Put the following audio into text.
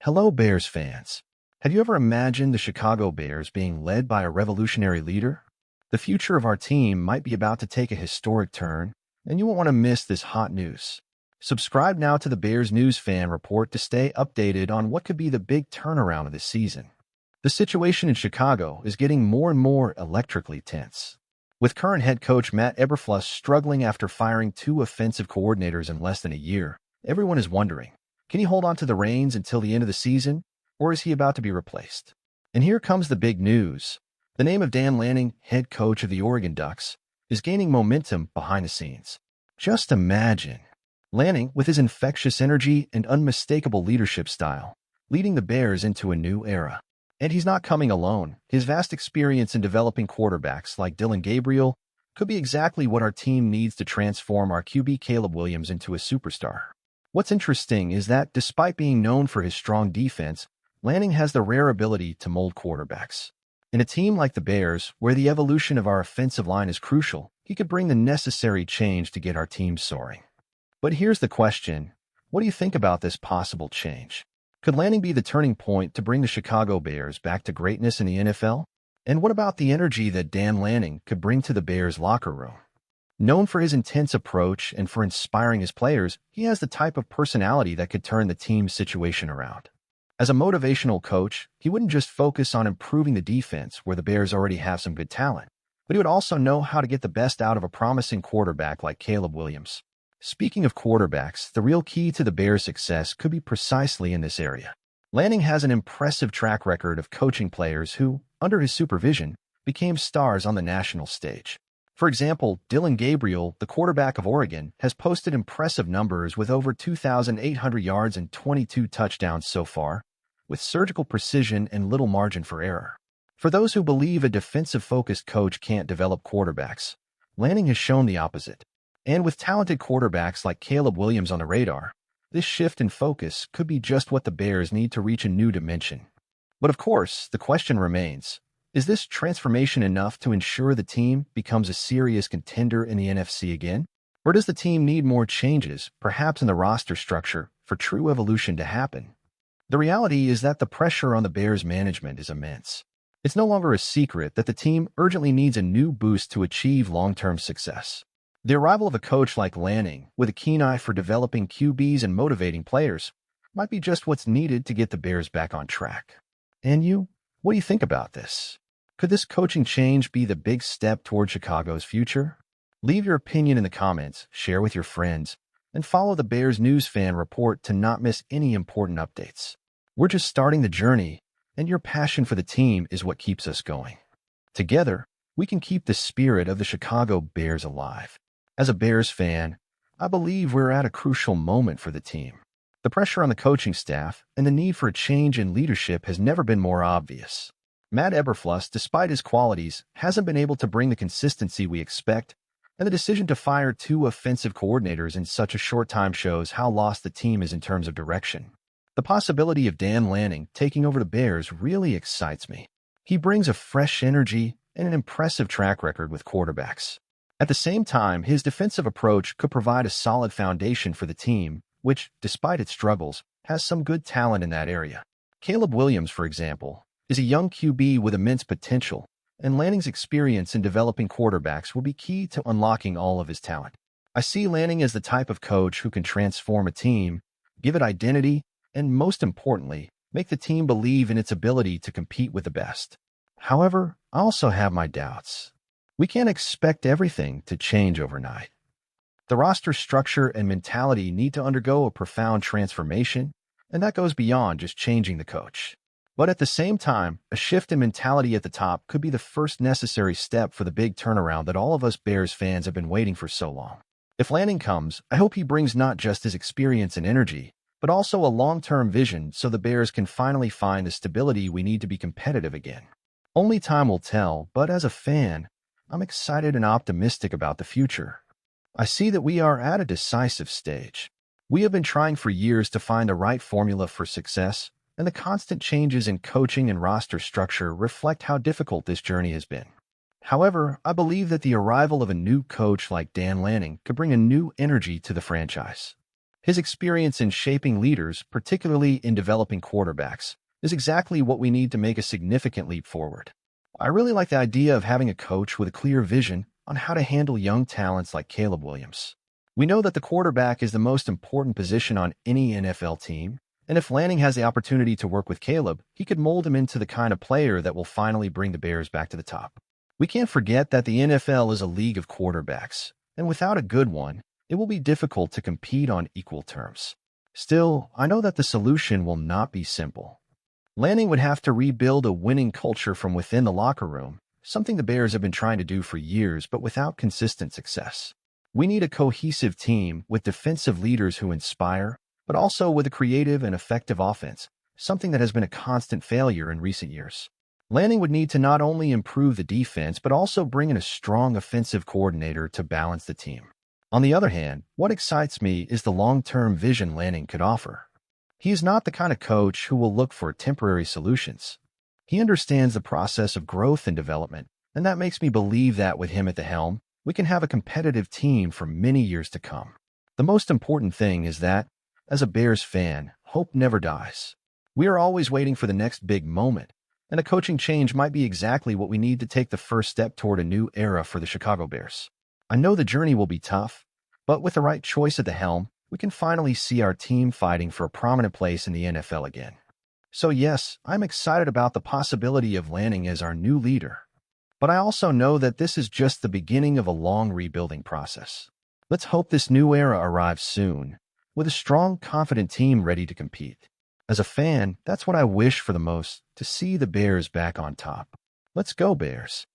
Hello, Bears fans. Have you ever imagined the Chicago Bears being led by a revolutionary leader? The future of our team might be about to take a historic turn, and you won't want to miss this hot news. Subscribe now to the Bears News Fan Report to stay updated on what could be the big turnaround of this season. The situation in Chicago is getting more and more electrically tense. With current head coach Matt Eberflus struggling after firing 2 offensive coordinators in less than a year, everyone is wondering, can he hold on to the reins until the end of the season, or is he about to be replaced? And here comes the big news. The name of Dan Lanning, head coach of the Oregon Ducks, is gaining momentum behind the scenes. Just imagine Lanning, with his infectious energy and unmistakable leadership style, leading the Bears into a new era. And he's not coming alone. His vast experience in developing quarterbacks like Dillon Gabriel could be exactly what our team needs to transform our QB Caleb Williams into a superstar. What's interesting is that, despite being known for his strong defense, Lanning has the rare ability to mold quarterbacks. In a team like the Bears, where the evolution of our offensive line is crucial, he could bring the necessary change to get our team soaring. But here's the question. What do you think about this possible change? Could Lanning be the turning point to bring the Chicago Bears back to greatness in the NFL? And what about the energy that Dan Lanning could bring to the Bears locker room? Known for his intense approach and for inspiring his players, he has the type of personality that could turn the team's situation around. As a motivational coach, he wouldn't just focus on improving the defense where the Bears already have some good talent, but he would also know how to get the best out of a promising quarterback like Caleb Williams. Speaking of quarterbacks, the real key to the Bears' success could be precisely in this area. Lanning has an impressive track record of coaching players who, under his supervision, became stars on the national stage. For example, Dillon Gabriel, the quarterback of Oregon, has posted impressive numbers with over 2,800 yards and 22 touchdowns so far, with surgical precision and little margin for error. For those who believe a defensive-focused coach can't develop quarterbacks, Lanning has shown the opposite. And with talented quarterbacks like Caleb Williams on the radar, this shift in focus could be just what the Bears need to reach a new dimension. But of course, the question remains, is this transformation enough to ensure the team becomes a serious contender in the NFC again? Or does the team need more changes, perhaps in the roster structure, for true evolution to happen? The reality is that the pressure on the Bears management is immense. It's no longer a secret that the team urgently needs a new boost to achieve long-term success. The arrival of a coach like Lanning, with a keen eye for developing QBs and motivating players, might be just what's needed to get the Bears back on track. And you? What do you think about this? Could this coaching change be the big step toward Chicago's future? Leave your opinion in the comments, share with your friends, and follow the Bears News Fan Report to not miss any important updates. We're just starting the journey, and your passion for the team is what keeps us going. Together, we can keep the spirit of the Chicago Bears alive. As a Bears fan, I believe we're at a crucial moment for the team. The pressure on the coaching staff and the need for a change in leadership has never been more obvious. Matt Eberflus, despite his qualities, hasn't been able to bring the consistency we expect, and the decision to fire 2 offensive coordinators in such a short time shows how lost the team is in terms of direction. The possibility of Dan Lanning taking over the Bears really excites me. He brings a fresh energy and an impressive track record with quarterbacks. At the same time, his defensive approach could provide a solid foundation for the team, which, despite its struggles, has some good talent in that area. Caleb Williams, for example, is a young QB with immense potential, and Lanning's experience in developing quarterbacks will be key to unlocking all of his talent. I see Lanning as the type of coach who can transform a team, give it identity, and most importantly, make the team believe in its ability to compete with the best. However, I also have my doubts. We can't expect everything to change overnight. The roster structure and mentality need to undergo a profound transformation, and that goes beyond just changing the coach. But at the same time, a shift in mentality at the top could be the first necessary step for the big turnaround that all of us Bears fans have been waiting for so long. If Lanning comes, I hope he brings not just his experience and energy, but also a long-term vision so the Bears can finally find the stability we need to be competitive again. Only time will tell, but as a fan, I'm excited and optimistic about the future. I see that we are at a decisive stage. We have been trying for years to find the right formula for success, and the constant changes in coaching and roster structure reflect how difficult this journey has been. However, I believe that the arrival of a new coach like Dan Lanning could bring a new energy to the franchise. His experience in shaping leaders, particularly in developing quarterbacks, is exactly what we need to make a significant leap forward. I really like the idea of having a coach with a clear vision on how to handle young talents like Caleb Williams. We know that the quarterback is the most important position on any NFL team, and if Lanning has the opportunity to work with Caleb, he could mold him into the kind of player that will finally bring the Bears back to the top. We can't forget that the NFL is a league of quarterbacks, and without a good one, it will be difficult to compete on equal terms. Still, I know that the solution will not be simple. Lanning would have to rebuild a winning culture from within the locker room, something the Bears have been trying to do for years but without consistent success. We need a cohesive team with defensive leaders who inspire, but also with a creative and effective offense, something that has been a constant failure in recent years. Lanning would need to not only improve the defense, but also bring in a strong offensive coordinator to balance the team. On the other hand, what excites me is the long-term vision Lanning could offer. He is not the kind of coach who will look for temporary solutions. He understands the process of growth and development, and that makes me believe that with him at the helm, we can have a competitive team for many years to come. The most important thing is that, as a Bears fan, hope never dies. We are always waiting for the next big moment, and a coaching change might be exactly what we need to take the first step toward a new era for the Chicago Bears. I know the journey will be tough, but with the right choice at the helm, we can finally see our team fighting for a prominent place in the NFL again. So yes, I'm excited about the possibility of Lanning as our new leader. But I also know that this is just the beginning of a long rebuilding process. Let's hope this new era arrives soon, with a strong, confident team ready to compete. As a fan, that's what I wish for the most, to see the Bears back on top. Let's go, Bears.